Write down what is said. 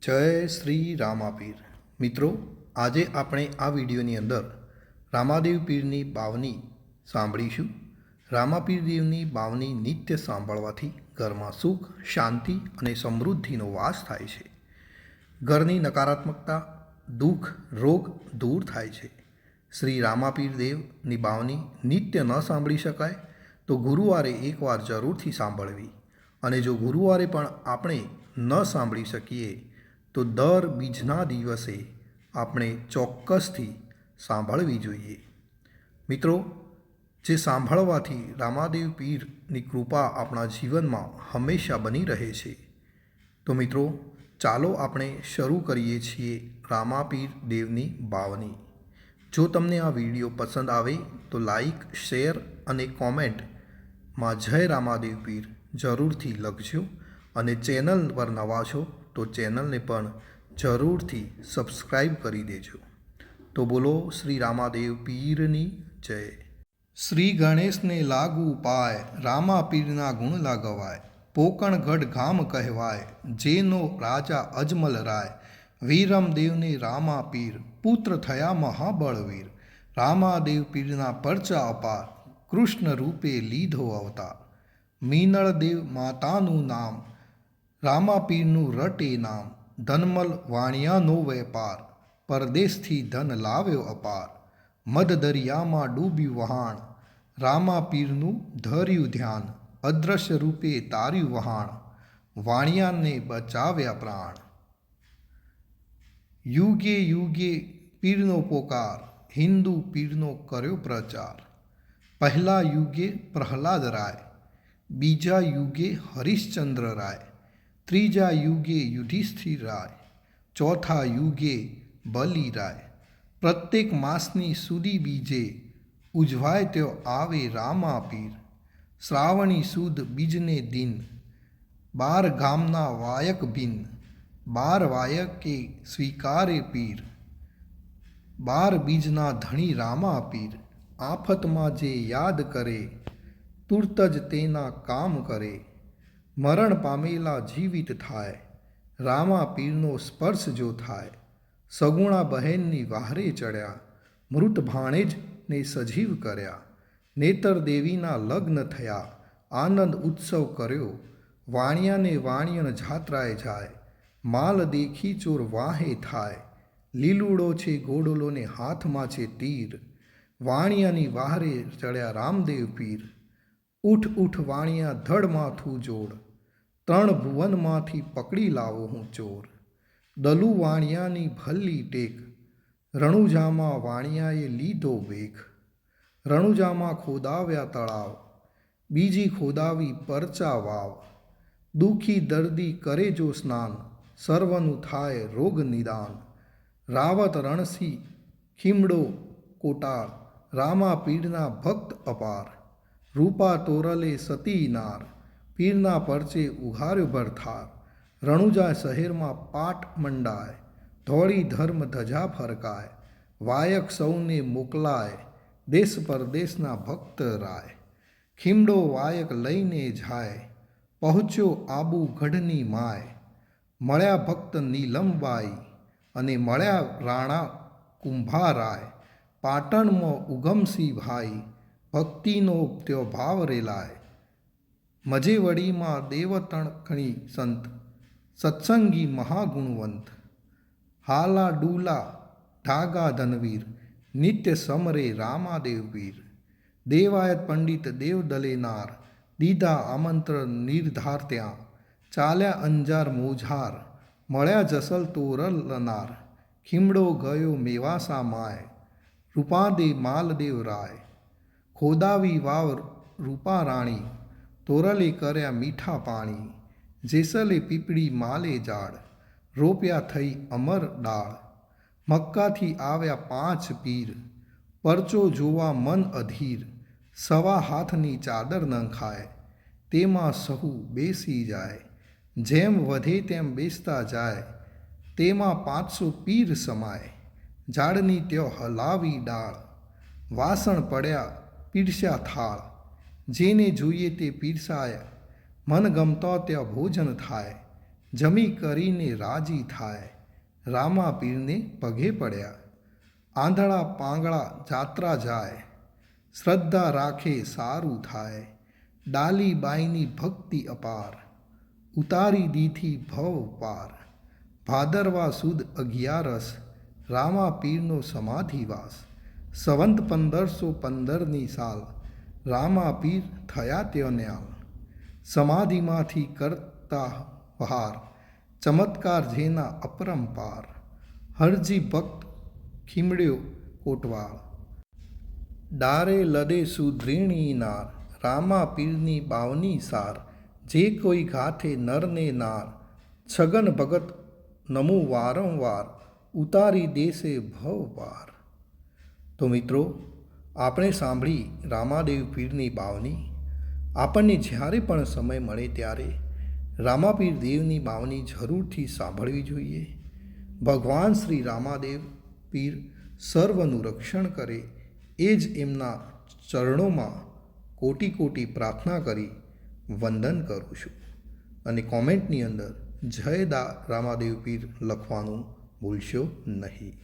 જય શ્રી રામાપીર મિત્રો, આજે આપણે આ વિડીયોની અંદર રામાદેવ પીરની બાવની સાંભળીશું. રામાપીર દેવની બાવની નિત્ય સાંભળવાથી ઘરમાં સુખ, શાંતિ અને સમૃદ્ધિનો વાસ થાય છે. ઘરની નકારાત્મકતા, દુઃખ, રોગ દૂર થાય છે. શ્રી રામાપીર દેવની બાવની નિત્ય ન સાંભળી શકાય તો ગુરુવારે એકવાર જરૂરથી સાંભળવી, અને જો ગુરુવારે પણ આપણે ન સાંભળી શકીએ તો દર બીજના દિવસે આપણે ચોક્કસથી સાંભળવી જોઈએ. મિત્રો, જે સાંભળવાથી રામાદેવ પીરની કૃપા આપણા જીવનમાં હંમેશા બની રહે છે. તો મિત્રો, ચાલો આપણે શરૂ કરીએ છીએ રામાપીર દેવની બાવની. જો તમને આ વિડીયો પસંદ આવે તો લાઈક, શેર અને કોમેન્ટમાં જય રામાદેવ પીર જરૂરથી લખજો, અને ચેનલ પર નવા છો તો ચેનલને પણ જરૂરથી સબસ્ક્રાઈબ કરી દેજો. તો બોલો શ્રી રામાદેવ પીરની જય. શ્રી ગણેશને લાગુ પાય, રામા પીરના ગુણ લાગવાય. પોકણગઢ ગામ કહેવાય, જેનો રાજા અજમલ રાય. વીરમદેવને રામા પીર, પુત્ર થયા મહાબળવીર. રામાદેવ પીરના પરચા અપાર, કૃષ્ણ રૂપે લીધો અવતાર. મીનળદેવ માતાનું નામ, રામાપીરનું રટે નામ. ધનમલ વાણિયાનો વેપાર, પરદેશથી ધન લાવ્યો અપાર. મધ દરિયામાં ડૂબ્યું વહાણ, રામાપીરનું ધર્યું ધ્યાન. અદ્રશ્ય રૂપે તાર્યું વહાણ, વાણિયાને બચાવ્યા પ્રાણ. યુગે યુગે પીરનો પોકાર, હિન્દુ પીરનો કર્યો પ્રચાર. પહેલા યુગે પ્રહલાદ રાય, બીજા યુગે હરિશ્ચંદ્ર રાય. ત્રીજા યુગે યુધિષ્ઠિર રાય, ચોથા યુગે બલિ રાય. પ્રત્યેક માસની સુદી બીજે, ઉજવાય ત્યો આવે રામા પીર. શ્રાવણી સુદ બીજને દિન, 12 ગામના વાયક બિન. 12 વાયકે સ્વીકારે પીર, 12 બીજના ધણી રામા પીર. આફતમાં જે યાદ કરે, તુરત જ તેના કામ કરે. મરણ પામેલા જીવિત થાય, રામા પીરનો સ્પર્શ જો થાય. સગુણા બહેનની વાહરે ચડ્યા, મૃત ભાણેજને સજીવ કર્યા. નેતર દેવીના લગ્ન થયા, આનંદ ઉત્સવ કર્યો. વાણિયાને વાણિયન જાત્રાએ જાય, માલ દેખી ચોર વાહે થાય. લીલુડો છે ગોડલોને હાથમાં છે તીર, વાણિયાની વાહરે ચડ્યા રામદેવ પીર. ઉઠ ઉઠ વાણિયા ધડ માથું જોડ, 3 ભુવનમાંથી પકડી લાવો હું ચોર. દલુ વાણિયાની ભલ્લી ટેક, રણુજામાં વાણિયાએ લીધો વેગ. રણુજામાં ખોદાવ્યા તળાવ, બીજી ખોદાવી પરચા વાવ. દુઃખી દર્દી કરે જો સ્નાન, સર્વનું થાય રોગ નિદાન. રાવત રણસી ખીમડો કોટાર, રામા પીરના ભક્ત અપાર. રૂપા તોરલે સતી નાર, પીરના પરચે ઉઘાર્યો ભરથાર. રણુજા શહેરમાં પાટ મંડાય, ધોળી ધર્મ ધજા ફરકાય. વાયક સૌને મોકલાય, દેશ પરદેશના ભક્ત રાય. ખીમડો વાયક લઈને જાય, પહોંચ્યો આબુ ગઢની માય. મળ્યા ભક્ત નીલમબાઈ, અને મળ્યા રાણા કુંભારાય. પાટણમાં ઉગમસિંહ ભાઈ, ભક્તિનો ત્યો ભાવ રેલાય. મજેવડીમાં દેવતણખણી સંત, સત્સંગી મહાગુણવંત. હાલા ડૂલા ઢાગા ધનવીર, નિત્ય સમરે રામાદેવ પીર. દેવાયત પંડિત દેવ દલેનાર, દીધા આમંત્રણ નિર્ધાર ત્યાં. ચાલ્યા અંજાર મોઝાર, મળ્યા જસલ તોરલનાર. ખીમડો ગયો મેવાસા માય, રૂપાદે માલદેવ રાય. ખોદાવી વાવ રૂપા રાણી, તોરલે કર્યા મીઠા પાણી. જેસલે પીપળી માલે ઝાડ, રોપ્યા થઈ અમર ડાળ. મક્કાથી આવ્યા 5 પીર, પરચો જોવા મન અધીર. સવા હાથની ચાદર નંખાય, તેમાં સહુ બેસી જાય. જેમ વધે તેમ બેસતા જાય, તેમાં 500 પીર સમાય. ઝાડની ત્યો હલાવી ડાળ, વાસણ પડ્યા પીરસ્યા થાળ. જેને જોઈએ તે પીરસાય, મન ગમતો ત્યાં ભોજન થાય. જમી કરીને રાજી થાય, રામા પીરને પગે પડ્યા. આંધળા પાંગળા જાત્રા જાય, શ્રદ્ધા રાખે સારું થાય. ડાલી બાઈની ભક્તિ અપાર, ઉતારી દીધી ભવ પાર. ભાદરવા સુદ 11 રામા પીરનો સમાધિવાસ. સંવંત 1515ની સાલ, રામા પીર થયા ત્યન્યાલ. સમાધિમાંથી કરતા વહાર, ચમત્કાર જેના અપરંપાર. હરજી ભક્ત ખીમડ્યો કોટવાળ, ડારે લદે સુધ્રીણી નાર. રામા પીરની બાવની સાર, જે કોઈ ગાથે નરને નાર. છગન ભગત નમો વારંવાર, ઉતારી દેશે ભવ પાર. તો મિત્રો, આપણે સાંભળી રામાદેવ પીરની બાવની. આપણને જ્યારે પણ સમય મળે ત્યારે રામાપીર દેવની બાવની જરૂરથી સાંભળવી જોઈએ. ભગવાન શ્રી રામાદેવ પીર સર્વનું રક્ષણ કરે એ જ એમના ચરણોમાં કોટી કોટી પ્રાર્થના કરી વંદન કરું છું. અને કોમેન્ટની અંદર જય રામાદેવ પીર લખવાનું ભૂલશો નહીં.